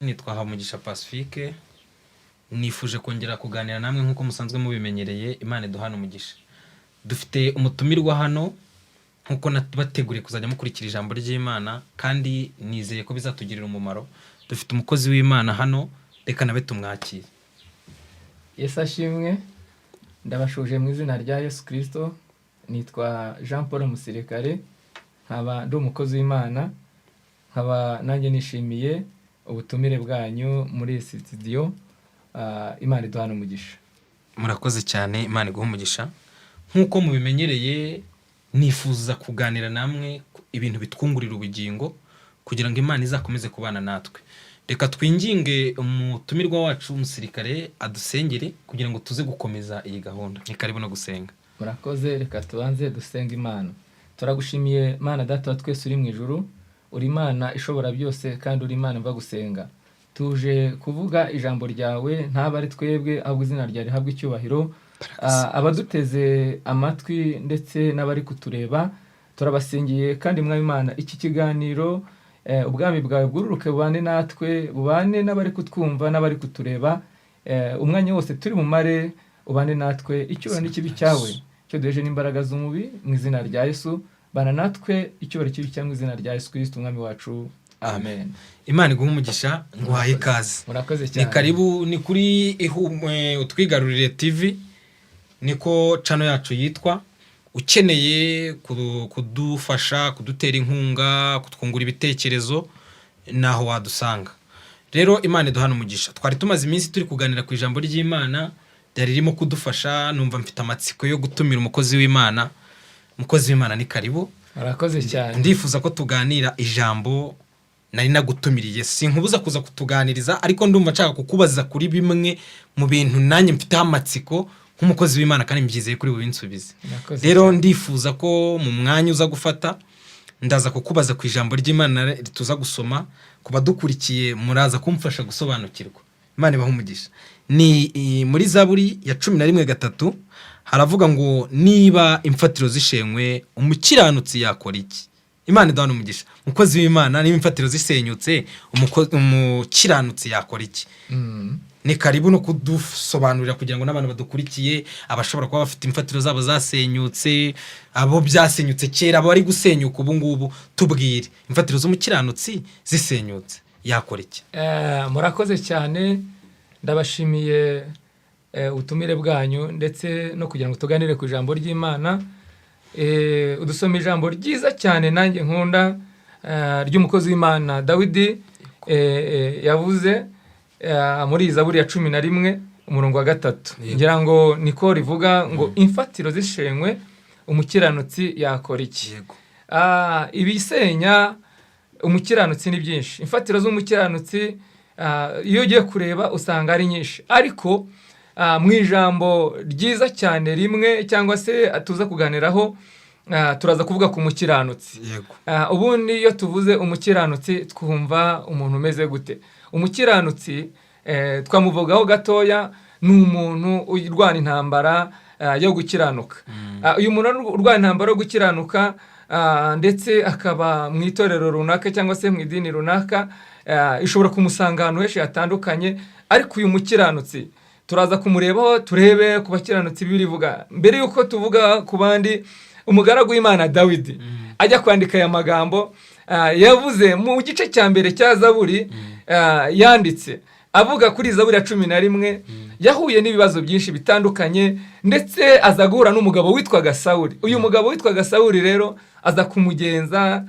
Nitwa Hamugisha Pacifique, nifuje kongera kuganira namwe nkuko musanzwe mubimenyereye. Imana duhana umugisha. Dufite umutumirwa hano nkuko nabateguriye kuzajya mukurikira ijambo ry'Imana, kandi nizeye ko bizatugirira umumaro. Dufite umukozi w'Imana hano, reka nabe tumwakire. Yesu ashimwe. Ndabashuje mu izina rya Yesu Kristo. Nitwa Jean Paul Musirikare, nkaba ndi umukozi w'Imana, nkaba nanjye nishimiye ubutumire bwanyu muri studio. Imana duhana umugisha. Murakoze cyane, Imana iguha umugisha. Nkuko mubimenyereye, nifuza kuganira namwe ibintu bitwungurira ubugingo kugira ngo Imana izakomeze kubana natwe. Reka twinginge umutumirwa wacu Musirikare adusengere kugira ngo tuze gukomeza iyi gahunda. Ni karibu no gusenga. Murakoze, reka tubanze dusenga Imana. Turagushimiye Mana Data wa twese uri mu ijuru, uri Imana ishobora byose kandi uri Imana mva gusenga. Tuje kuvuga ijambo ryawe, ntaba ari twebwe ahubwo izina ryawe rihabwe icyubahiro. Abaduteze amatwi ndetse n'abari kutureba turabasengiye, kandi mwa Imana iki kiganiro ubwami bwawe bwururuke bubane natwe, bubane n'abari kutwumva n'abari kutureba. Umwanya wose turi mu mare ubane natwe, icyubahiro n'ikibi cyawe cyo duheje n'imbaraga z'umubi mu izina rya Yesu. Bana natwe icyubahiro kibi cyangwa izina rya Yesu Kristo umwami wacu. Amen. Imana iguha umugisha, nguhaye ikaze. Murakoze cyane. Ni karibu, ni kuri Utwigarurire TV, niko channel yacu yitwa. Ukeneye kudufasha, kudutera inkunga, kutwungura ibitekerezo, naho wadusanga. Rero Imana duhana umugisha. Twari tumaze iminsi turi kuganira ku ijambo ry'Imana, ryari ririmo kudufasha. Numva mfite amatsiko yo gutumira umukozi w'Imana. Umukozi w'Imana ni karibu. Murakoze cyane. Ndifuza ko tuganira ijambo nari nagutumiriye. Sinkubuza kuza kutuganiriza, ariko ndumva nshaka kukubaza kuri bimwe mu bintu nanjye mfite amatsiko nk'umukozi w'Imana, kandi mbyizeye kuri bubinsubize. Rero ndifuza ko mu mwanya uza gufata ndaza kukubaza ku ijambo ry'Imana tuza gusoma. Kuba dukurikiye muraza kumfasha gusobanukirwa. Imana ibahe umugisha. Ni muri Zaburi ya 11:3 haravuga ngo niba imfatiro zishenywe umukiranutsi yakora iki? Imana idahana umugisha. Umukozi w'Imana, niba imfatiro zisenyutse umukiranutsi yakora iki? Ni karibu no kudusobanurira kugira ngo n'abantu badukurikiye abashobora kuba bafite imfatiro zabo zasenyutse, abo byasenyutse kera, abo ari gusenyuka ubu ngubu, tubwire imfatiro z'umukiranutsi zisenyutse yakora iki? Murakoze cyane. Ndabashimiye ubutumire bwanyu ndetse no kugira ngo tuganire ku ijambo ry'Imana. Udusoma ijambo ryiza cyane nanjye nkunda ry'umukozi w'Imana Dawidi yavuze muri Zaburi ya 11:3. Ngira ngo niko rivuga ngo imfatiro zishenywe umukiranutsi yakora iki? Ibisenya umukiranutsi ni byinshi. Imfatiro z'umukiranutsi iyo ugiye kureba usanga ari nyinshi, ariko mu ijambo ryiza cyane rimwe cyangwa se tuza kuganiraho turaza kuvuga ku mukiranutsi. Ubundi iyo tuvuze umukiranutsi twumva umuntu umeze gute? Umukiranutsi twamuvugaho gatoya, ni umuntu urwana intambara yo gukiranuka. Uyu muntu urwana intambara yo gukiranuka ndetse akaba mu itorero runaka cyangwa se mu idini runaka, ishobora kumusanga ahantu henshi hatandukanye. Ariko uyu mukiranutsi turaza kumurebaho, turebe ku bakiranutsi birivuga. Mbere yuko tuvuga ku bandi, umugaragu w'Imana Dawidi ajya kwandika aya magambo yavuze mu gice cya mbere cya Zaburi, yanditse avuga kuri Zaburi ya 11. Yahuye n'ibibazo byinshi bitandukanye, ndetse aza guhura n'umugabo witwaga Sawuli. Uyu mugabo witwaga Sawuli rero aza kumugenza,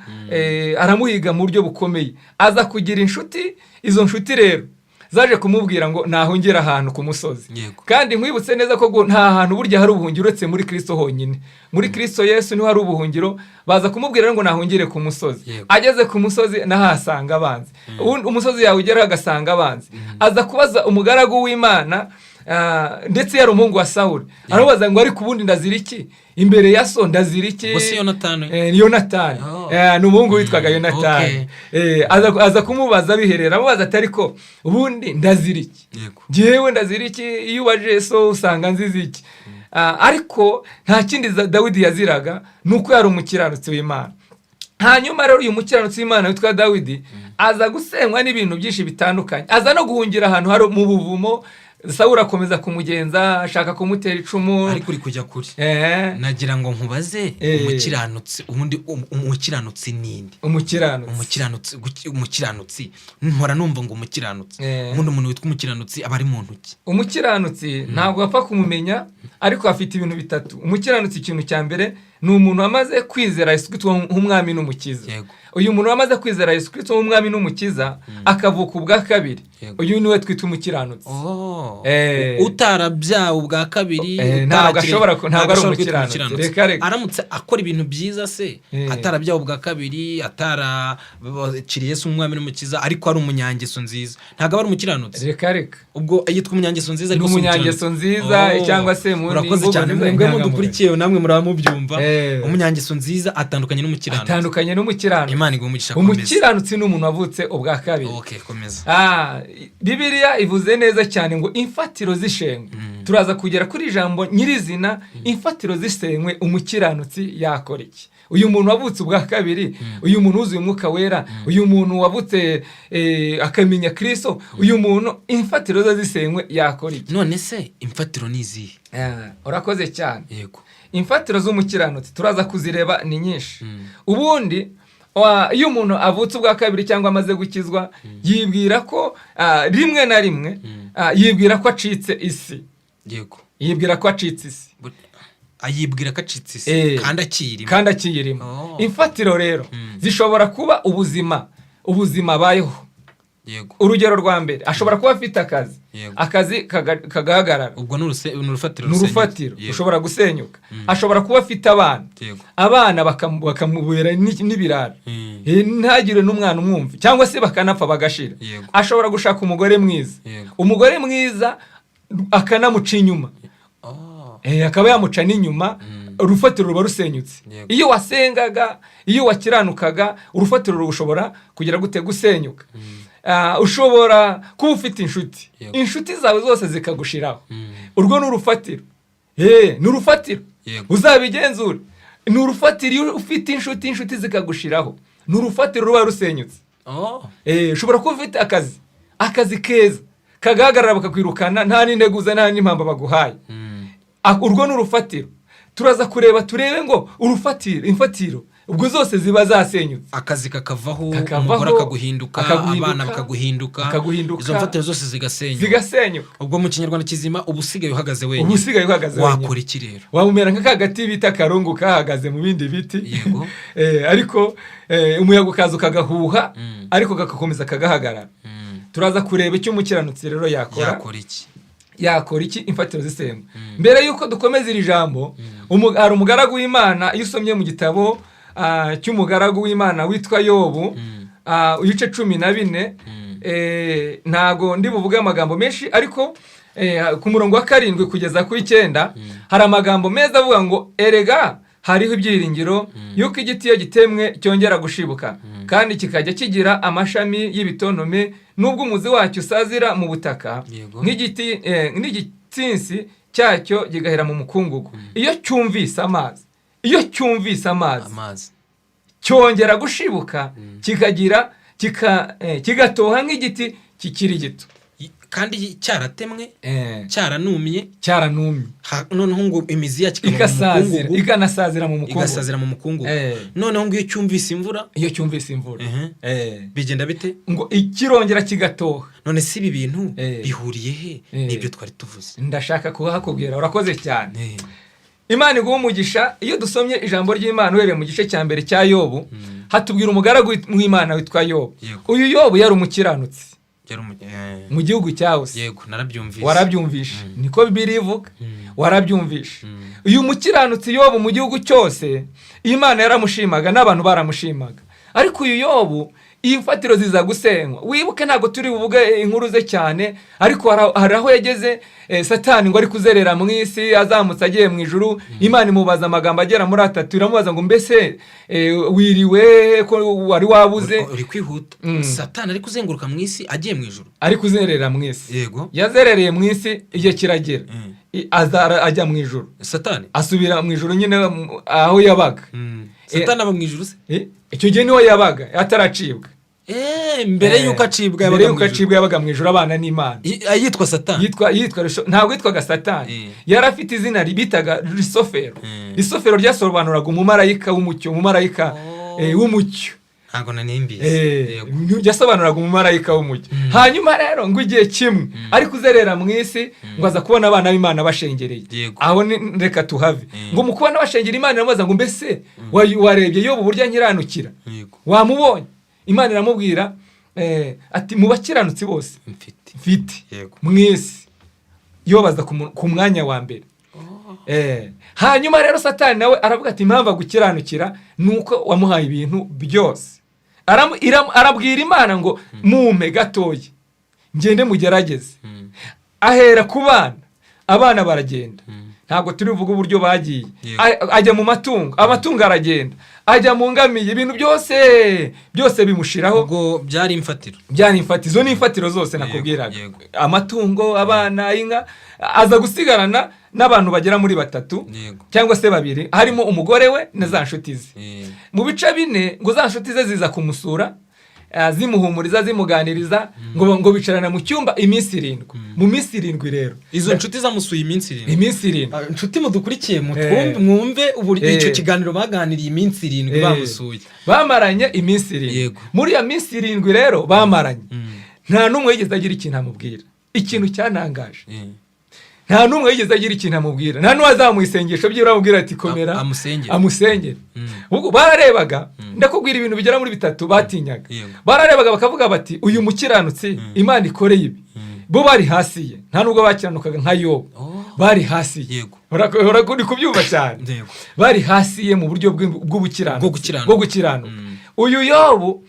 aramuhiga mu buryo bukomeye, aza kugira inshuti. Izo nshuti rero zaje kumubwira ngo nahongera ahantu ku musozi. Kandi nkwibutse neza ko nta hantu burya hari ubuhungiro uretse muri Kristo honyine. Muri Kristo Yesu niho hari ubuhungiro. Baza kumubwira ngo nahongere ku musozi. Ageze ku musozi nahasanga abanzi. Umusozi yawe ugeraho agasanga abanzi. Aza kubaza umugaragu w'Imana, ndetse yari umuhungu wa Sawuli. Arabaza ngo ariko ubundi ndazira iki imbere ya so? Ndazira iki? Yonatani. Ni umuhungu witwaga Yonatani. Aza kumubaza biherera, amubaza ati ariko ubundi ndazira iki? Jewe ndazira iki? Iyo ubaje so usanga nziza iki? Ariko nta kindi Dawidi yaziraga, nuko yari umukiranutsi w'Imana. Hanyuma rero uyu mukiranutsi w'Imana witwa Dawidi aza gusenywa n'ibintu byinshi bitandukanye, aza no guhungira ahantu hari mu buvumo. Sawuli akomeza kumugenza, ashaka kumutera icumu, ariko uri kujya kuri nagira ngo nkubaze umukiranutsi, ubundi umukiranutsi ninde? Umukiranutsi mpora numva ngo umukiranutsi, ubundi umuntu witwa umukiranutsi aba ari mu ntoki. Umukiranutsi ntabwo apfa kumumenya, ariko afite ibintu bitatu. Umukiranutsi, ikintu cya mbere, ni umuntu wamaze kwizera Yesu Kristo nk'umwami n'umukiza. Uyu muntu wamaze kwizera Yesu Kristo nk'umwami n'umukiza akavuka ubwa kabiri, uyu niwe twita umukiranutsi. Utarabyawe ubwa kabiri ntabwo ari umukiranutsi. Reka aramutse akora ibintu byiza se, atarabyawe ubwa kabiri, ataraciriye Yesu umwami n'umukiza, ariko ari umunyangeso nziza, ntabwo ari umukiranutsi. Reka ubwo yitwa umunyangeso nziza, ariko umunyangeso nziza cyangwa se mu urakoze cyane, mwebwe mudukurikiye namwe muramubyumva. Umunyangeso nziza atandukanye n'umukiranutsi. Imana igumugisha. Umukiranutsi ni umuntu wavutse ubwa kabiri. Komeza. Bibiliya ivuze neza cyane ngo imfatiro zishenywe. Turaza kugera kuri ijambo nyirizina, imfatiro zisenywe, umukiranutsi yakora iki? Uyu muntu wavutse ubwa kabiri, uyu muntu wuzuye umwuka wera, uyu muntu wavutse akamenya Kristo, uyu muntu imfatiro ze zisenywe yakora iki? None se imfatiro ni izihe? Urakoze cyane. Yego. Imfatiro z'umukiranutsi turaza kuzireba ni nyinshi. Ubundi iyo umuntu avutse ubwa kabiri cyangwa amaze gukizwa, yibwira ko rimwe na rimwe yibwira ko acitse isi. Yego. Yibwira ko acitse isi. Ayibwira ko acitse isi kandi akiyirimo. Imfatiro rero zishobora kuba ubuzima abayeho. Yego. Urugero rwa mbere, ashobora kuba afite akazi kagahagarara. Ubwo ni urufatiro. Ushobora gusenyuka. Ashobora kuba afite abana bakamubera n'ibirara, ntagire n'umwana umwumva, cyangwa se bakanapfa bagashira. Ashobora gushaka umugore mwiza akanamuca inyuma, akaba yamuca n'inyuma, urufatiro ruba rusenyutse. Iyo wasengaga, iyo wakiranukaga, urufatiro rushobora kugira gute gusenyuka. Ushobora kuba ufite inshuti zawe zose zikagushiraho. Urwo ni urufatiro. Ni urufatiro. Uzabigenzura. Ni urufatiro. Iyo ufite inshuti zikagushiraho, ni urufatiro ruba rusenyutse. Ushobora kuba ufite akazi keza kagahagarara bakakwirukana, nta n'integuza nta n'impamvu baguhaye. Urwo ni urufatiro. Turaza turebe ngo imfatiro ubwo zose ziba zasenyutse. Akazi kakavaho, umugore akaguhinduka, abana bakaguhinduka, izo mfatiro zose zigasenyuka. Ubwo mu kinyarwanda kizima ubusigaye uhagaze wenyine. Wakora iki rero? Wamumera nk'akagati bita karungu kahagaze mu bindi biti. Yego. Ariko umuyaga ukaza ukagahuha, ariko kagakomeza kagahagarara. Turaza kureba icyo umukiranutsi rero yakora iki imfatiro zisenywe. Mbere yuko dukomeza iri jambo, hari umugaragu w'Imana, iyo usomye mu gitabo cy'umugaragu w'Imana witwa Yobu, ibice 14, ntago ndi buvuge amagambo menshi, ariko ku murongo wa 7 kugeza ku 9 hari amagambo meza avuga ngo erega hariho ibyiringiro yuko igiti iyo gitemwe cyongera gushibuka, kandi kikajya kigira amashami y'ibitontome, nubwo umuzi wacyo usazira mu butaka, n'igitsinsi cyacyo gigahera mu mukungugu. Iyo cyumvise amazi cyongera gushibuka, kigatoha nk'igiti kikiri gito. Kandi cyaratemwe, cyaranumye, noneho ngo imizi yacyo ikanasazira mu mukungugu. Noneho ngo iyo cyumvise imvura, bigenda bite? Ngo ikirongera kigatoha. None si ibi bintu bihuriye he n'ibyo twari tuvuze? Ndashaka kuhakubwira. Urakoze cyane. Imana iguha umugisha. Iyo dusomye ijambo ry'Imana uhereye mu gice cya mbere cya Yobu, hatubwira umugaragu w'Imana witwa Yobu. Uyu Yobu yari umukiranutsi mu gihugu cyawe. Yego, narabyumvise. Warabyumvishe. Niko Bibiliya ivuga. Warabyumvishe. Uyu mukiranutsi Yobu mu gihugu cyose, Imana yaramushimaga n'abantu baramushimaga. Ariko uyu Yobu, iyi mfatiro ziza gusenywa. Wibuke ntago turi buvuge inkuru ze cyane, ariko hari aho yageze Satani ngo ari kuzerera mu isi, azamutse agiye mu ijuru. Imana imubaza amagambo agera muri 3, iramubaza ngo mbese wiriwe ko wari wabuze? Uri kwihuta. Satani ari kuzenguruka mu isi agiye mu ijuru. Ari kuzerera mu isi. Yego. Yazerereye mu isi, igihe kiragera ajya mu ijuru. Satani asubira mu ijuru nyine aho yabaga. Satani aba mu ijuru se? Icyo gihe niho yabaga ataracibwa. mbere y'uko acibwa yabaga mu ijuru abana n'Imana. Yitwa Satani. Ntabwo yitwaga Satani. Yari afite izina bitaga Risofero. Risofero ryasobanuraga umumarayika w'umucyo, umumarayika w'umucyo. Ntabwo nanimbi. Yasobanuraga umumarayika w'umucyo. Hanyuma rero ngo igihe kimwe ari kuzerera mu isi ngo aza kubona abana b'Imana bashengereye. Aho reka tuhave. Ngo mu kubona bashengera Imana iramubaza ngo mbese warebye Yobu burya nkiranukira? Wamubonye? Imana iramubwira ati mu bakiranutsi bose mfite mu isi yobaza ku mwanya wa mbere. Hanyuma rero Satani nawe aravuga ati impamvu agukiranukira nuko wamuhaye ibintu byose. Arabwira Imana ngo mumpe gatoya ngende mugerageze. Ahera ku abana baragenda. Ntabwo turi buvuga uburyo bagiye. Ajya mu matungo, amatungo aragenda. Ajya mu ngamiye, ibintu byose bimushiraho. Ubwo byari imfatiro. Izo ni imfatiro zose nakubwiraga. Amatungo, abana, inka, aza gusigarana n'abantu bagera muri 3 cyangwa se 2, harimo umugore we na za nshuti ze. Mu bice 4 ngo za nshuti ze ziza kumusura, zimuhumuriza, zimuganiriza, ngo bicarana mu cyumba iminsi 7. Mu minsi 7 rero izo nshuti zamusuye iminsi 7. Iminsi 7. Nshuti mudukurikiye mwumve uburyo icyo kiganiro baganiriye iminsi 7 bamusuye. Bamaranye iminsi 7. Muri ya minsi 7 rero bamaranye. Nta numwe yigeze agira ikintu amubwira. Ikintu cyanangaje. Nta numwe yigeze agira ikintu amubwira. Nta n'uwazamuye isengesho by'ira amubwira ati komera amusengera. Ubwo bararebaga ndakubwira ibintu bigera muri 3 batinyaga. Bararebaga bakavuga bati uyu mukiranutsi Imana ikoreye ibi. Bo bari hasi ye. Nta nubwo bakiranukaga nka Yobu. Bari hasi ye. Uri kubyumva cyane. Bari hasi ye mu buryo bwo gukiranuka. Uyu Yobu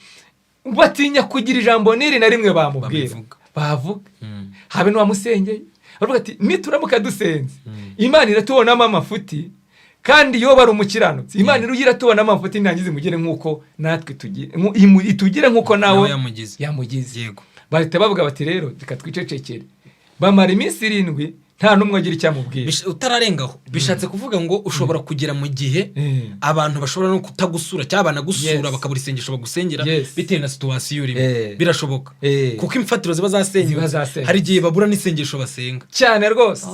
batinya kugira ijambo niri na rimwe bamubwira. Bavuga. Habe n'uwamusengeye. Baravuga ati nituramuka dusenze Imana iratubonamo amafuti kandi Yobu ari umukiranutsi. Imana irugira tubonamo amafuti nangize mugire nkuko natwe itugire nkuko nawe yamugize. Bahita bavuga bati rero reka twicecekere. Bamara iminsi 7 nta numwe agira icyamubwira. Utararengaho bishatse kuvuga ngo ushobora kugera mu gihe abantu bashobora no kutagusura cyangwa banagusura bakabura isengesho bagusengera bitewe na situation urimo. Birashoboka kuko imfatiro ziba zasenywe. Hari gihe babura n'isengesho basenga cyane rwose.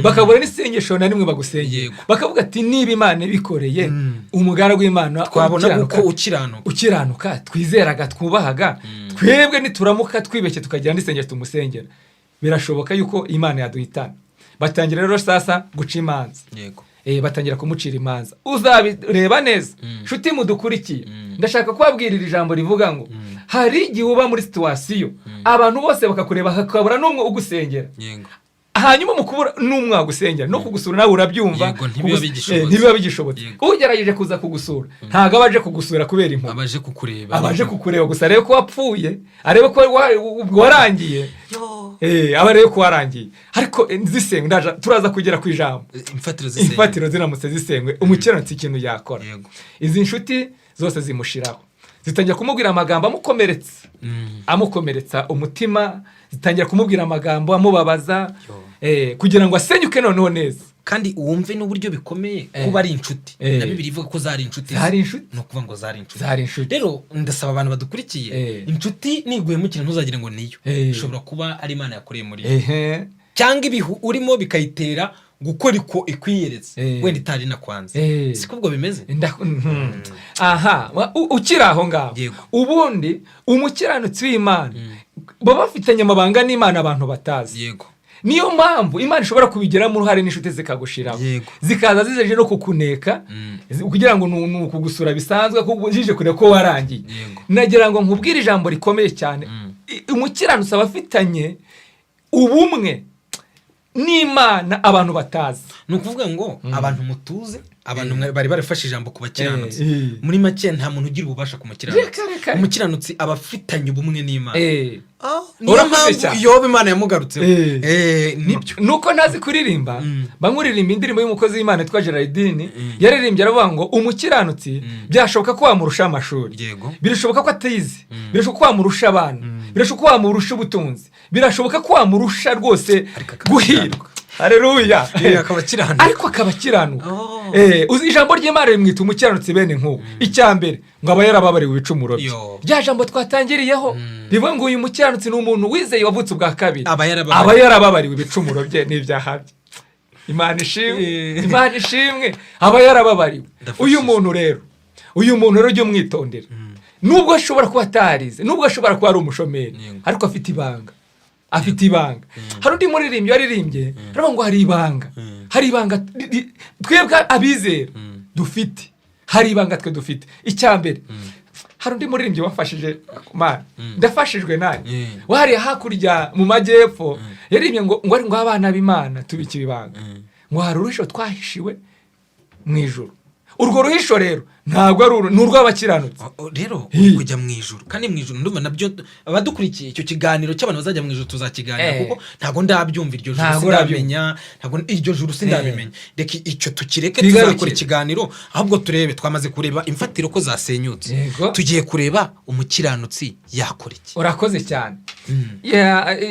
Bakabura n'isengesho na rimwe bagusengera. Bakavuga ati niba Imana bikoreye umugaragu w'Imana twabona uko ukiranuka twizeraga twubahaga twebwe nituramuka twibeshye tukagira n'isengesho tumusengera birashoboka yuko Imana yaduhitana. Batangira rero sasa guca imanza. Batangira kumucira imanza. Uzabireba neza nshuti mudukurikiye. Ndashaka kubabwirira ijambo rivuga ngo hari igihe uba muri situation abantu bose bakakureba hakabura n'umwe ugusengera. Hanyuma mukubura n'umwe agusengera no kugusura nawe urabyumva ntibiba bigishobotse. Ugerageje kuza kugusura ntago abaje kugusura kubera impuhwe. Abaje kukureba gusa rero ko wapfuye arebe ko warangiye. Abarebe ko warangiye. Ariko zisengwe turaza kugera ku ijambo. Imfatiro ziramutse zisengwe umukiranutsi ikintu yakora. Izi nshuti zose zimushiraho. Zitangira kumubwira amagambo amukomeretsa umutima. Zitangira kumubwira amagambo amubabaza kugira ngo asenyuke noneho neza. Kandi uwumve n'uburyo bikomeye kuba ari inshuti. Na Bibiliya ivuga ko zari inshuti. No kuvuga ngo zari inshuti. Rero ndasaba abantu badukurikiye inshuti niguhemukira ntuzagire ngo niyo. Ishobora kuba ari Imana yakoreye muri yo. Cyangwa ibihu urimo bikayitera gukora iko ikwiyeretse wenda itari nakwanze. Siko ubwo bimeze. Ukiraho ngaho. Ubundi umukiranutsi w'Imana baba bafitanye amabanga n'Imana abantu batazi. Niyo mpamvu Imana ishobora kubigiramo uruhare n'inshuti zikagushiraho. Zikaza zizeje no kukuneka kugira ngo nukugusura bisanzwe kujije kure ko warangiye. Nagira ngo nkubwire ijambo rikomeye cyane. Umukiranutsi abafitanye ubumwe n'Imana abantu batazi. Nukuvuga ngo abantu mutuze abantu bari barafashe ijambo kubakiranutsi. Muri make nta muntu ugira ububasha kumukiranutsi. Umukiranutsi abafitanye ubumwe n'Imana. Yobu Imana yamugarutse. Nibyo. Nuko nazi kuririmba bankuririmba indirimbo y'umukozi w'Imana twa Geraldine yaririmbye aravuga ngo umukiranutsi byashoboka ko wamurusha amashuri. Birashoboka ko atize. Birashoboka ko wamurusha abana. Birashoboka ko wamurusha ubutunzi. Birashoboka ko wamurusha rwose guhirwa. haleluya akaba akiranuka ariko akaba akiranuka Oh. uzi ijambo ry'Imana rimwita umukiranutsi bene nk'ubu icya mbere ngo aba yarababariwe ibicumuro bye Yo. rya jambo twatangiriyeho rivuga ngo uyu mukiranutsi ni umuntu wizeye wavutse ubwa kabiri Aba aba yarababariwe ibicumuro bye n'ibyaha bye. Imana ishimwe Eh. Imana ishimwe aba yarababariwe Ndafashije. uyu muntu rero ujye umwitondera nubwo ashobora kuba atarize nubwo ashobora kuba ari umushomeri Yego. ariko afite ibanga hari undi muririmbyi waririmbye aravuga ngo hari ibanga twebwe abizera dufite hari ibanga twe dufite icya mbere hari undi muririmbyi wafashije Mana ndafashijwe nawe wahariye hakurya mu majyepfo yaririmbye ngo abana b'Imana tubikira ibanga ngo hari uruhisho twahishiwe mu ijuru urwo ruhisho rero ntabwo ni urw'abakiranutsi rero kujya mu ijuru kandi mu ijuru ndumva nabyo abadukurikiye icyo kiganiro cy'abantu bazajya mu ijuru tuzakiganira kuko ntabwo ndabyumva iryo juru sindamenya ntabwo iryo juru sindabimenya reka icyo tukireke tuzakora ikiganiro ahubwo turebe twamaze kureba imfatiro ko zasenyutse tugiye kureba umukiranutsi yakora iki urakoze cyane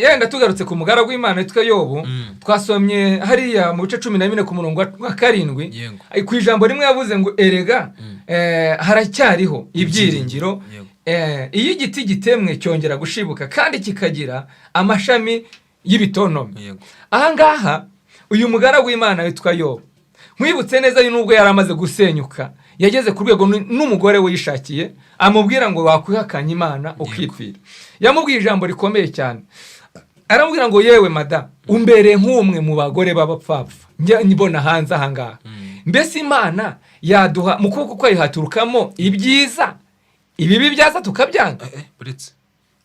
yenda tugarutse ku mugaragu w'Imana witwa Yobu twasomye hariya mu bice 14 ku murongo wa 7 ku ijambo rimwe yavuze ngo erega haracyariho ibyiringiro iyo igiti gitemwe cyongera gushibuka kandi kikagira amashami y'ibitontome ahangaha uyu mugaragu w'Imana witwa Yobu mwibutse neza nubwo yari amaze gusenyuka yageze ku rwego n'umugore we yishakiye amubwira ngo wakwihakanya Imana ukipfira yamubwiye ijambo rikomeye cyane aramubwira ngo yewe madamu umbere nk'umwe mu bagore b'abapfapfa njya hanze ahangaha mbese Imana yaduha mu kuboko kwayo haturukamo ibyiza ibibi byaza tukabyanga buretse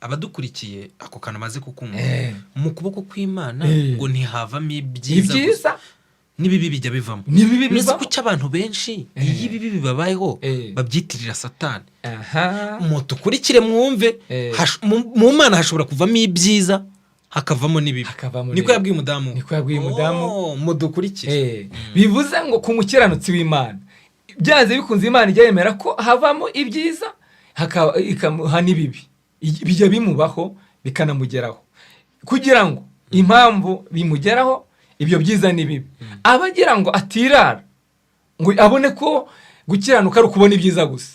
abadukurikiye ako kantu amaze kukumva mu kuboko kw'Imana ngo ntihavamo ibyiza n'ibibi bijya bivamo nzi ko cy'abantu benshi iyo ibibi bibabayeho babyitirira Satani mutukurikire mwumve mu Mana hashobora kuvamo ibyiza hakavamo n'ibibi niko yabwiye umudamu mudukurikire bivuze ngo ku mukiranutsi w'Imana byanze bikunze Imana ijya yemera ko havamo ibyiza ikamuha n'ibibi bijya bimubaho bikanamugeraho kugira ngo impamvu bimugeraho ibyo byiza n'ibibi abagira ngo atirara ngo abone ko gukiranuka ari ukubona ibyiza gusa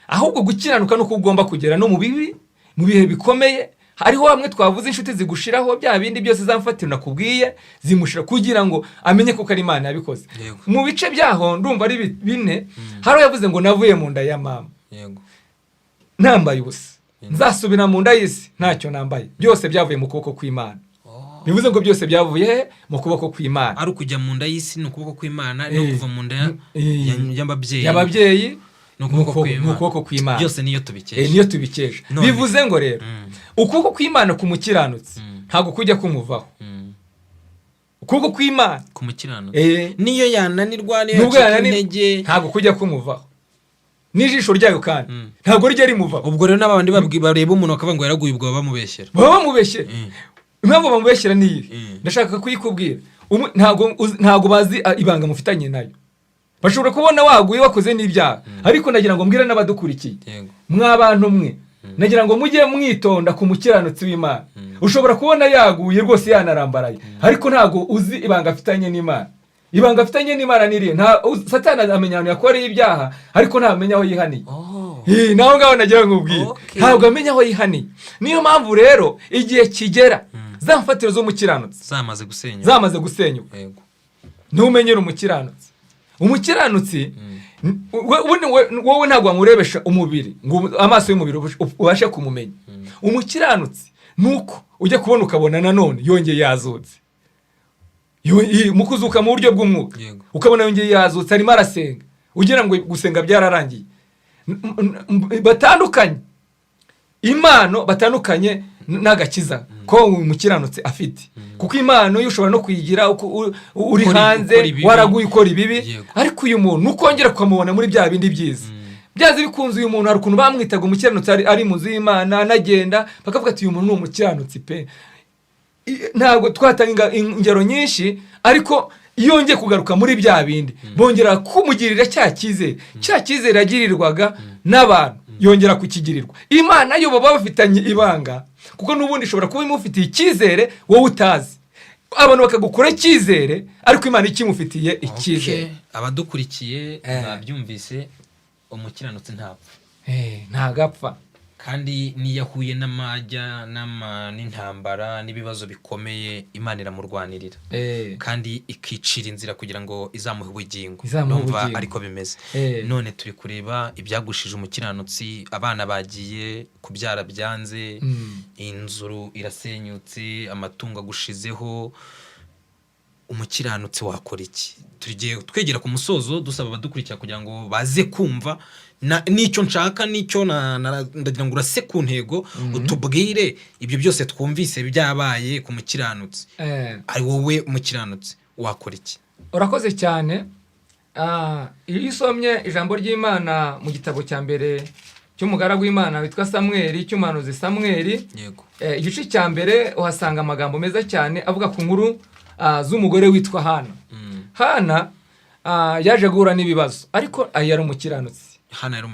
ahubwo gukiranuka nuko ugomba kugera no mu bibi mu bihe bikomeye hariho bamwe twavuze inshuti zigushiraho bya bindi byose zamfatira nakubwiye zimushira kugira ngo amenye ko ari Imana yabikoze mu bice byaho ndumva ari 4 haro yavuze ngo navuye mu nda ya mama nambaye ubusa nzasubira mu nda y'isi ntacyo nambaye byose byavuye mu kuboko kw'Imana bivuze ngo byose byavuye mu kuboko kw'Imana ari ukujya mu nda y'isi ni ukuboko kw'Imana no kuva mu nda y'ababyeyi ni ukuboko kw'Imana byose niyo tubikesha bivuze ngo rero ukuboko kw'Imana ku mukiranutsi ntabwo kujya kumuvaho ukuboko kw'Imana ku mukiranutsi niyo yananirwa niyo intege ntabwo kujya kumuvaho n'ijisho ryayo kandi ntabwo rijya rimuvaho ubwo rero n'abandi bareba umuntu bakavuga ngo yaraguye ubwo bamubeshyera impamvu bamubeshyera niyi ndashaka kuyikubwira ntabwo bazi ibanga mufitanye nayo bashobora kubona waguye wakoze n'ibyaha ariko nagira ngo mbwire n'abadukurikiye mw'abantu mwe nagira ngo mujye mwitonda ku mukiranutsi w'Imana ushobora kubona yaguye rwose yanarambaraye ariko ntabwo uzi ibanga afitanye n'Imana ibanga afitanye n'Imana niriye Satani amenya ahantu yakoreye ibyaha ariko ntamenya aho yihaniye naho ngaho nagira ngo ubwire ntabwo amenya aho yihaniye niyo mpamvu rero igihe kigera za mfatiro z'umukiranutsi zamaze gusenyuka ntumenyere umukiranutsi wowe ntabwo wamurebesha umubiri ngo amaso y'umubiri ubashe kumumenya umukiranutsi nuko ujya kubona ukabona nanone yongeye yazutse mu kuzuka mu buryo bw'umwuka ukabona yongeye yazutse arimo arasenga ugira ngo gusenga byararangiye batandukanye impano batandukanye n'agakiza ko umukiranutsi afite kuko impano yo ushobora no kuyigira uri hanze waraguye ukora ibibi ariko uyu muntu ukongera kumubona muri bya bindi byiza byaze bikunze uyu muntu hari ukuntu bamwitaga umukiranutsi ari mu nzu y'Imana anagenda bakavuga ati uyu muntu ni umukiranutsi pe ntabwo twatanga ingero nyinshi ariko iyo ngiye kugaruka muri bya bindi bongera kumugirira cya cyizere yagirirwaga n'abantu yongera kukigirirwa Imana yo baba bafitanye ibanga kuko n'ubundi ishobora kuba imufitiye icyizere wowe utazi abantu bakagukora icyizere ariko Imana ikimufitiye icyizere. Abadukurikiye babyumvise, umukiranutsi ntapfa, ntagapfa, kandi niyo ahuye n'amajya n'intambara n'ibibazo bikomeye Imana iramurwanirira kandi ikicira inzira kugira ngo izamuhe ubugingo. Numva ariko bimeze. None turi kureba ibyagushije umukiranutsi, abana bagiye kubyara byanze, inzu irasenyutse, amatungo agushizeho. Umukiranutsi wakora iki? Tugiye twegera ku musozo dusaba abadukurikira kugira ngo baze kumva n'icyo nshaka, n'icyo ndagira ngo urase ku ntego, utubwire ibyo byose twumvise byabaye ku mukiranutsi. Ari wowe umukiranutsi wakora iki? Urakoze cyane. Iyo usomye ijambo ry'Imana mu gitabo cya mbere cy'umugaragu w'Imana witwa Samweli, cy'umuhanuzi Samweli, igice cya mbere uhasanga amagambo meza cyane avuga ku nkuru z'umugore witwa Hana. Hana yaje guhura n'ibibazo, ariko yari umukiranutsi. Hana yari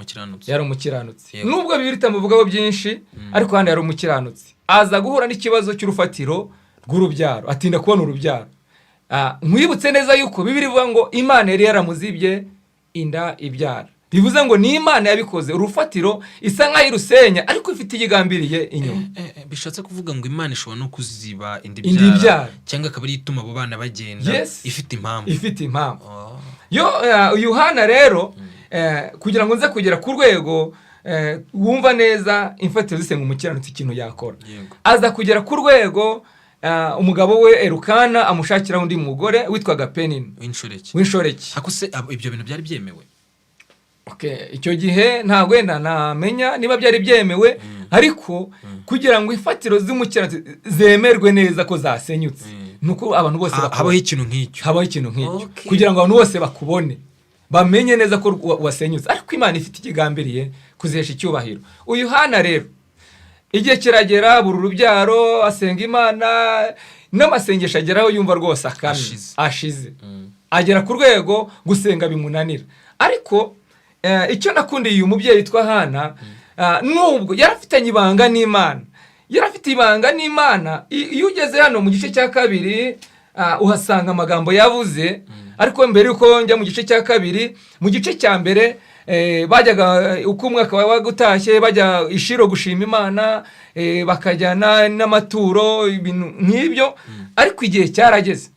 umukiranutsi. Nubwo Bibiliya itamuvugaho byinshi, ariko Hana yari umukiranutsi. Aza guhura n'ikibazo cy'urufatiro rw'urubyaro, atinda kubona urubyaro. Nkwibutse neza yuko Bibiliya ivuga ngo Imana yari yaramuzibye inda ibyara. Bivuze ngo ni Imana yabikoze, urufatiro isa nkaho irusenya ariko ifite igambiriye inyuma. Bishatse kuvuga ngo Imana ishobora no kuziba indi byara, cyangwa akaba ari ituma abo bana bagenda ifite impamvu. Yohana rero kugira ngo nze kugera ku rwego wumva neza imfatiro zisenga umukiranutsi ikintu yakora, aza kugera ku rwego umugabo we Elukana amushakira undi mugore witwaga Penina w'inshoreke. Hakuse ibyo bintu byari byemewe? Icyo gihe ntabwo wenda namenya niba byari byemewe, ariko kugira ngo ifatiro z'umukiranutsi zemerwe neza ko zasenyutse, nuko abantu bose habaho ikintu nk'icyo, kugira ngo abantu bose bakubone, bamenye neza ko wasenyutse, ariko Imana ifite ikigambiriye kuzesha icyubahiro. Uyu Hana rero igihe kiragera, buri urubyaro, asenga Imana, n'amasengesho ageraho yumva rwose ashize, agera ku rwego gusenga bimunanira. Ariko icyo nakundiye uyu mubyeyi witwa Hana, nubwo yarafitanye ibanga n'Imana, iyo ugeze hano mu gice cya kabiri uhasanga amagambo yavuze. Ariko mbere yuko njya mu gice cya kabiri, mu gice cya mbere bajyaga uko umwaka wagutashye bajya i Shilo gushima Imana, bakajyana n'amaturo, ibintu nk'ibyo. Ariko igihe cyarageze,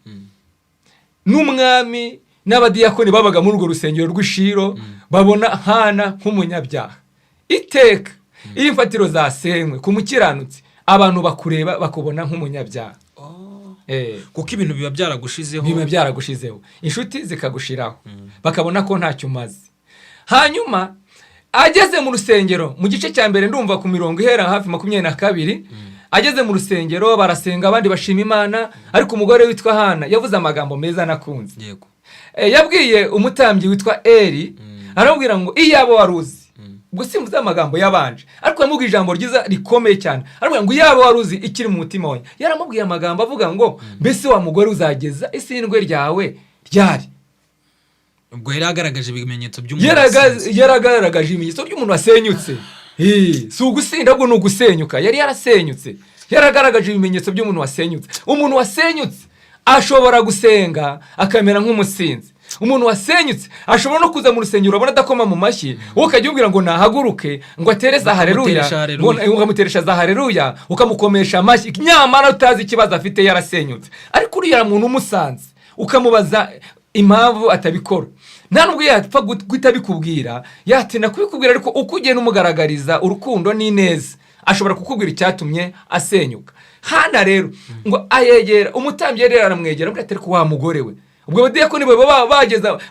n'umwami n'abadiyakoni babaga muri urwo rusengero rw'i Shilo babona Hana nk'umunyabyaha. Iteka iyo imfatiro zasenywe ku mukiranutsi, abantu bakureba bakubona nk'umunyabyaha. Kuko ibintu biba byaragushizeho, inshuti zikagushiraho, bakabona ko ntacyo umaze. Hanyuma ageze mu rusengero mu gice cya mbere, ndumva ku mirongo ihera hafi 22, ageze mu rusengero barasenga, abandi bashima Imana, ariko umugore witwa Hana yavuze amagambo meza nakunze. Yabwiye umutambyi witwa Eli, aramubwira ngo iyabo waruzi, ubwo simvuze amagambo yabanje, ariko yamubwiye ijambo ryiza rikomeye cyane. Aramubwira ngo iyabo waruzi ikiri mu mutima wawe. Yaramubwiye amagambo avuga ngo mbese wa mugore uzageza isindwe ryawe ryari? Ubwo yaragaragaje ibimenyetso by'umuntu wasenyutse. Si ugusinda, ahubwo ni ugusenyuka. Yari yarasenyutse, yaragaragaje ibimenyetso by'umuntu wasenyutse. Umuntu wasenyutse ashobora gusenga akamera nk'umusinzi. Umuntu wasenyutse ashobora no kuza mu rusengero, urabona adakoma mu mashyi, wowe ukajya umubwira ngo nahaguruke ngo atere za haleluya, ukamuteresha za haleluya, ukamukomesha amashyi, nyamara utazi ikibazo afite, yarasenyutse. Ariko uriya muntu umusanze ukamubaza impamvu atabikora, nta nubwo yapfa guhita bikubwira, yatinda kubikubwira, ariko uko ugenda umugaragariza urukundo n'ineza, ashobora kukubwira icyatumye asenyuka. Hana rero ngo ayegera umutambyi, yari aramwegera avuga ati, ariko wa mugore we, ubwo badiyakoni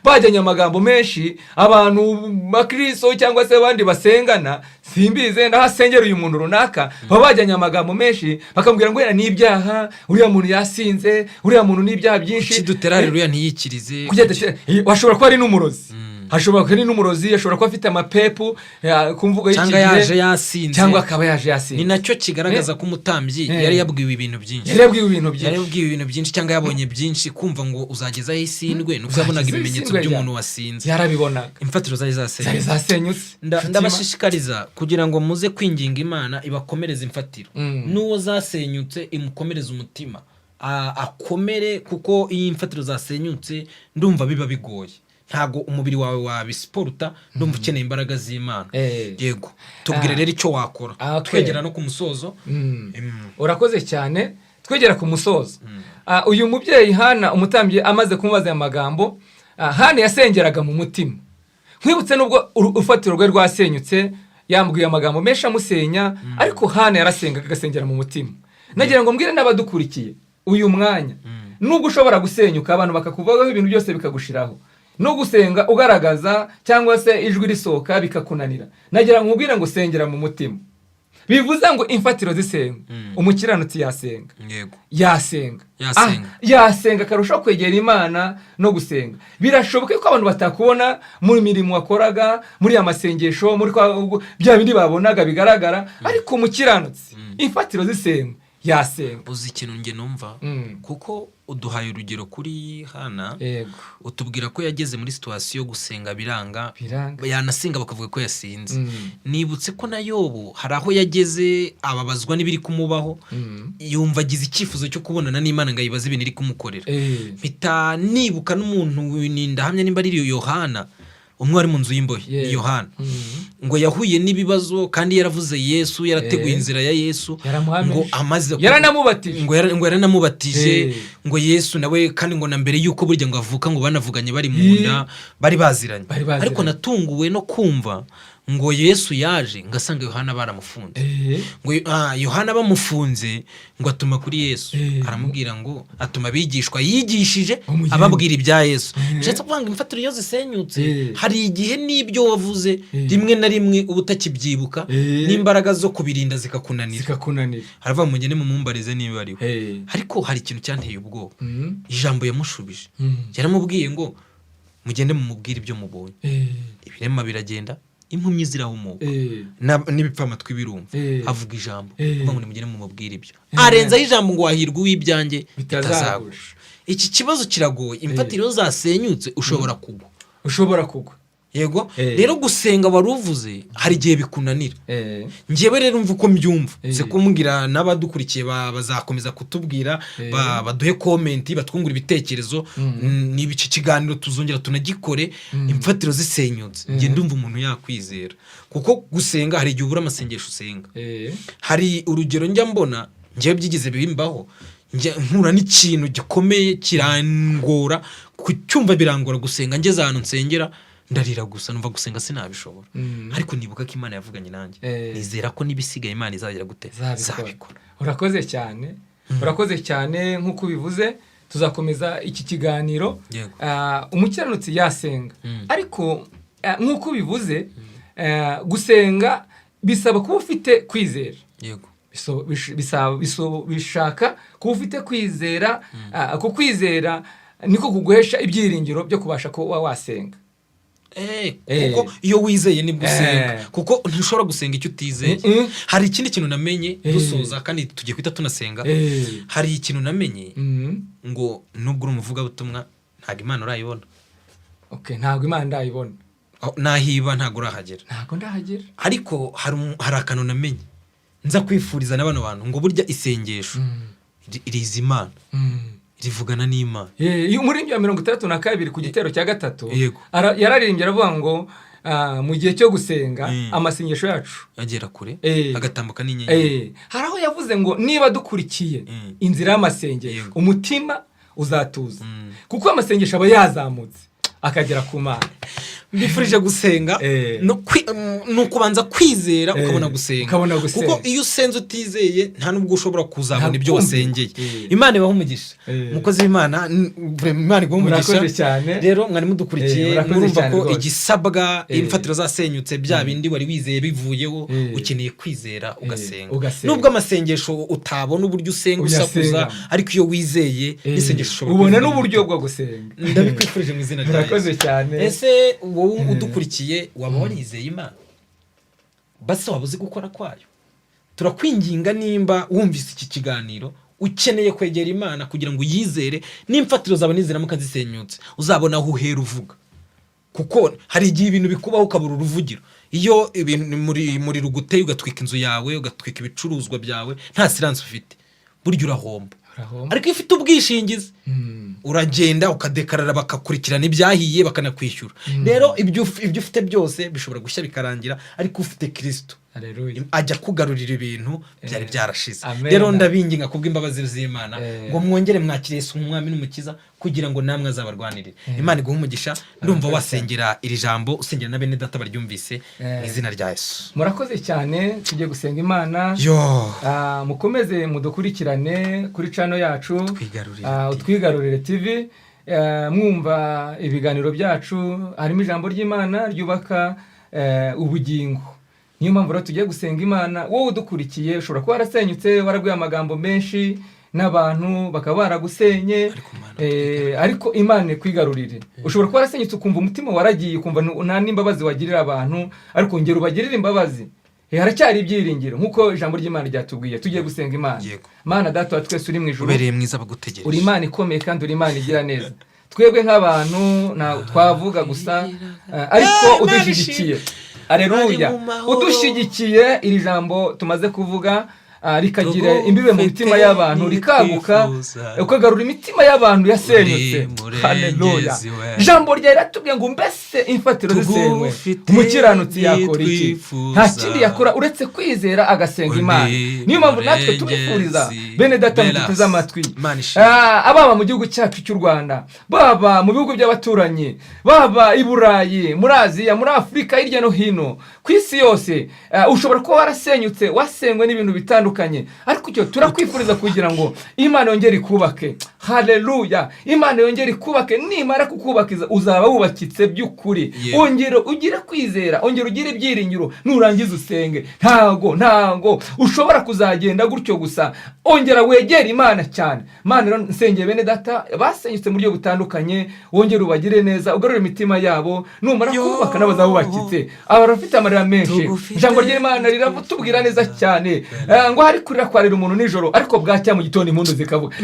bajyanye amagambo menshi, abantu bakristo cyangwa se abandi basengana, simbize ndahasengera uyu muntu runaka, bajyanye amagambo menshi, bakamubwira ngo ni ibyaha, uriya muntu yasinze, uriya muntu ni ibyaha byinshi, kiduterare uriya ntiyikirize, washobora kuba ari n'umurozi, ashobora kuba ari n'umurozi, ashobora kuba afite amapepu ku mvugo y'iki gihe, cyangwa akaba yaje yasinze. Ni nacyo kigaragaza ko umutambyi yari yabwiwe ibintu byinshi, cyangwa yabonye byinshi, kumva ngo uzagezaho isindwe, nuko yabonaga ibimenyetso by'umuntu wasinze, yarabibonaga, imfatiro zari zasenyutse. Ndabashishikariza kugira ngo muze kwinginga Imana ibakomereze imfatiro, n'uwo zasenyutse imukomereze umutima, akomere, kuko iyo imfatiro zasenyutse ndumva biba bigoye, ntago umubiri wawe wabisiporuta, ndumva ukeneye imbaraga z'Imana. Yego, tubwire rero icyo wakora. Twegera no ku musozo. Urakoze cyane, twegera ku musozo. Uyu mubyeyi Hana umutambyi amaze kumubaza aya magambo, Hana yasengeraga mu mutima. Nkwibutse nubwo urufatiro rwe rwasenyutse, yambwiye amagambo menshi amusenya, ariko Hana yarasengaga agasengera mu mutima. Nagira ngo mbwire n'abadukurikiye uyu mwanya, nubwo ushobora gusenyuka abantu bakakuvaho ibintu byose bikagushiraho, no gusenga ugaragaza cyangwa se ijwi risohoka bikakunanira, nagira ngo ubwire ngo sengera mu mutima. Bivuze ngo imfatiro zisenga, umukiranutsi yasenga. Yego, yasenga karushaho kwegera Imana no gusenga. Birashoboka ko abantu batakubona muri mirimo wakoraga, muri amasengesho, muri bya bindi babonaga bigaragara, ariko umukiranutsi imfatiro zisenga yasenga. Uzi ikintu nge numva, kuko uduhaye urugero kuri Hana, utubwira ko yageze muri situation yo gusenga biranga, yanasenga bakavuga ko yasinze. Nibutse ko na Yobu hari aho yageze ababazwa n'ibiri kumubaho, yumva agize icyifuzo cyo kubonana n'Imana ngo ayibaze ibintu iri kumukorera. Mpita nibuka n'umuntu nindahamya nimba ari Yohana, umwe ari mu nzu y'imbohe, Yohana, ngo yahuye n'ibibazo kandi yaravuze Yesu, yarateguye inzira ya Yesu, ngo amaze yaranamubatije, ngo yaranamubatije, ngo Yesu nawe kandi ngo na mbere yuko burya ngo avuka ngo banavuganye bari mu nda, bari baziranye. Ariko natunguwe no kumva ngo Yesu yaje ngasanga Yohana baramufunze. Ngo Yohana bamufunze ngo atuma kuri Yesu, aramubwira ngo atuma abigishwa yigishije ababwira ibya Yesu. Nshatse kuvuga ngo imfatiro yose senyutse, hari igihe n'ibyo wavuze rimwe na rimwe uba utakibyibuka, n'imbaraga zo kubirinda zikakunanira. Harava mugene mu mumbarize niba ariho. Ariko hari ikintu cyanteye ubwoba, ijambo yamushubije, yaramubwiye ngo mugende mumubwire ibyo mubonye. Ibirema biragenda, impumyi zirahumuka, n'ibipfa amatwi birumva. Avuga ijambo, ngo nimugende mumubwire ibyo. Arenzaho ijambo ngo wahirwa uw'ibyanjye bitazagusha. Iki kibazo kiragoye, imfatiro zasenyutse ushobora kugwa. Yego, rero gusenga waruvuze hari igihe bikunanira. Ngewe rero mvuga uko mbyumva, se kumbwira n'abadukurikiye bazakomeza kutubwira, baduhe comment, batwungura ibitekerezo, niba iki kiganiro tuzongera tunagikore. Imfatiro zisenyutse, nge ndumva umuntu yakwizera, kuko gusenga hari igihe ubura amasengesho usenga. Hari urugero njya mbona, ngewe byigize bimbaho, nkura n'ikintu gikomeye kirangora, kucyumva birangora gusenga, ngeze ahantu nsengera ndarira gusa, numva gusenga sinabishobora. Ariko nibuka ko Imana yavuganye nanjye, nizera ko nibisigaye Imana izagera gute zabikora. Urakoze cyane, nk'uko bivuze tuzakomeza iki kiganiro. Umukiranutsi yasenga, ariko nk'uko bivuze gusenga bisaba kuba ufite kwizera. Bishaka kuba ufite kwizera, kukwizera niko kuguhesha ibyiringiro byo kubasha kuba wasenga. Kuko iyo wizeye nibwo usenga, kuko ntushobora gusenga icyo utizeye. Hari ikindi kintu namenye dusoza kandi tugiye kwita tunasenga. Hari ikintu namenye, ngo nubwo uri umuvugabutumwa ntabwo Imana urayibona. Ntabwo Imana ndayibona, nahiba ntabwo urahagera. Ariko hari akantu namenye nza kwifuriza n'abana bantu, ngo burya isengesho iriza Imana, rivugana n'Imana. Umuririmbyi wa 62 ku gitero cya 3 yararirimbye aravuga ngo mu gihe cyo gusenga amasengesho yacu agera kure, agatambuka n'inyenyeri. Hari aho yavuze ngo niba dukurikiye inzira y'amasengesho umutima uzatuza, kuko amasengesho aba yazamutse akagera ku Mana. Mbifurije gusenga, no kubanza kwizera ukabona gusenga, kuko iyo usenze utizeye nta nubwo ushobora kuzabona ibyo wasengeye. Imana ibahe umugisha, mukozi w'Imana, Imana ibahe umugisha. Rero mwari mudukurikiye, murumva ko igisabwa imfatiro zasenyutse, bya bindi wari wizeye bivuyeho, ukeneye kwizera ugasenga. Nubwo amasengesho utabona uburyo usenga usakuza, ariko iyo wizeye isengesho ushobora ubona n'uburyo bwo gusenga. Ndabikwifurije mu izina rya Yesu. Urakoze cyane. Ese wowe udukurikiye waba warizeye Imana? Base waba uzi gukora kwayo? Turakwinginga nimba wumvise iki kiganiro ukeneye kwegera Imana kugira ngo uyizere, n'imfatiro zawe niziramuka zisenyutse uzabona aho uhera uvuga, kuko hari igihe ibintu bikubaho ukabura uruvugiro. Iyo ibintu muri ruguteye ugatwika inzu yawe, ugatwika ibicuruzwa byawe, nta silence ufite, burya urahomba. urahomba. ariko iyo ufite ubwishingizi uragenda ukadekarara bakakurikirana ibyahiye bakanakwishyura. rero ibyo ufite byose bishobora gushya bikarangira, ariko ufite Kristo Haleluya. ajya kugarurira ibintu byari byarashize. Amen. rero ndabinginga kubw'imbabazi z'Imana ngo mwongere mwakire Yesu nk'umwami n'umukiza kugira ngo namwe azabarwanirire. Imana iguhe umugisha. ndumva wasengera iri jambo, usengera na bene data baryumvise mu izina rya Yesu. Murakoze cyane, tujye gusenga Imana. Mukomeze mudukurikirane kuri channel yacu Utwigarurire TV, mwumva ibiganiro byacu, harimo ijambo ry'Imana ryubaka ubugingo. Niyo mpamvu rero tugiye gusenga Imana. Wowe udukurikiye ushobora kuba warasenyutse, waraguye amagambo menshi n'abantu bakaba baragusenye, ariko Imana ikwigarurire. ushobora kuba warasenyutse ukumva umutima waragiye, ukumva nta n'imbabazi wagirira abantu, ariko ngera ubagirire imbabazi. Haracyari ibyiringiro nk'uko ijambo ry'Imana ryatubwiye. Tugiye gusenga Imana. Mana Data wa twese uri mu ijuru, ubereye mwiza bagutegereje, uri Imana ikomeye kandi uri Imana igira neza. Twebwe nk'abantu twavuga gusa, ariko udushyigikiye. Aleluya. Udushyigikiye iri jambo tumaze kuvuga, rikagira imbibe mu mitima y'abantu, rikaguka ukagarura imitima y'abantu yasenyutse. Haleluya. Jambo rya riratubwiye ngo mbese imfatiro zisenywe umukiranutsi yakora iki? Nta kindi yakora uretse kwizera agasenga Imana. Niyo mpamvu natwe tubifuriza bene data mututeze amatwi, ababa mu gihugu cyacu cy'u Rwanda, baba mu bihugu by'abaturanyi, baba i Burayi, muri Aziya, muri Afurika, hirya no hino ku isi yose, ushobora kuba warasenyutse, wasengwe n'ibintu bitandukanye, ariko icyo turakwifuriza kugira ngo Imana yongere ikubake. Haleluya. Imana yongere ikubake. Nimara kukubakiza uzaba wubakitse by'ukuri. Ongera ugire kwizera, ongera ugire ibyiringiro, nurangiza usenge. Ntago ushobora kuzagenda gutyo gusa. Ongera wegere Imana cyane. Mana rero nsengeye bene data basenyutse mu buryo butandukanye, wongera ubagire neza, ugarure imitima yabo, numara kubaka n'abazabubakitse. Abarafite amarira menshi, ijambo ry'Imana riratubwira neza cyane ngo hari kurira kwarira umuntu nijoro, ariko bwacya mu gitondo impundu zikavuga.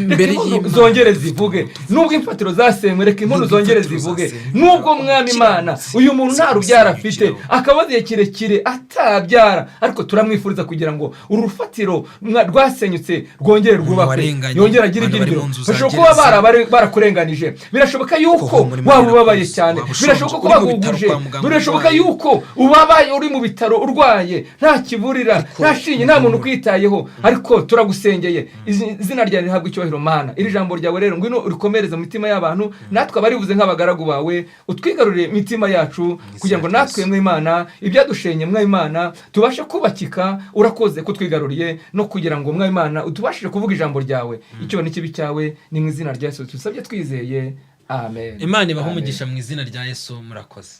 Zongere zivuge. Nubwo imfatiro zasenywe, reka impundu zongere zivuge. Nubwo Mwami Imana uyu muntu nta rubyara afite, akabaziye kirekire atabyara, ariko turamwifuriza kugira ngo urufatiro rwasenyutse rwongere rwubakwe, yongera agira ibyiringiro. Bashobora kuba barakurenganije, birashoboka yuko waba ubabaye cyane, birashoboka ko baguguje, birashoboka yuko ubabaye uri mu bitaro urwaye, nta kivurira, nta shinge, nta muntu ukwitayeho, ariko turagusengeye. Izina ryawe rihabwa icyubahiro Mana. Iri jambo ryawe rero ngwino urikomereze mu mitima y'abantu, natwe abarivuze nk'abagaragu bawe, utwigarurire imitima yacu kugira ngo natwe mwe Imana ibyadushenye mwe Imana tubashe kubakika. Urakoze kutwigaruriye no kugira ngo mwe Imana utubashije kuvuga ijambo ryawe. Icyo ni kibi cyawe, ni mu izina rya Yesu tusabye twizeye. Amen. Imana ibahe umugisha mu izina rya Yesu.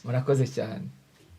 Murakoze cyane.